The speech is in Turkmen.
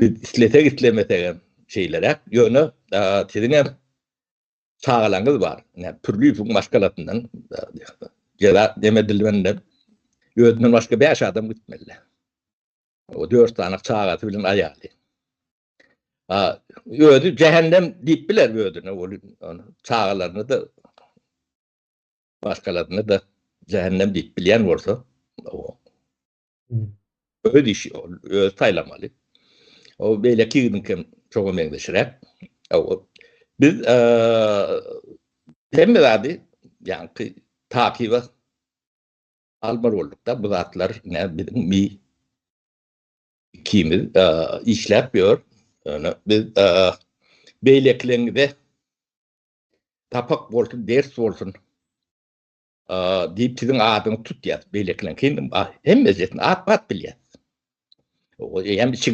Biz islemesegen şeylere ýöne tiziňem çağalaňyz bar. Türlü ýüzüň başgalaryndan ya demedilmende özünden başga 5 adam gitmeli. O 4 tane çağatı bilen aýaly. Özü cehennem diýip biler özüne onu çağalaryny da başgalaryny da cehennem diýip bilýän bolsa o öz işi öz taýlamaly. O beýle kiňdim çoga meňdeşirek. Biz hemme zady ýani takibe albar bolduk da bu zatlar bizim ikimiz işläp ýör. Biz beýleklerinde tapak bolsun, ders bolsun diýip tiziň adyňy tutýar. Beýlekler kendim hemme zetini at bilýär. O hem içinde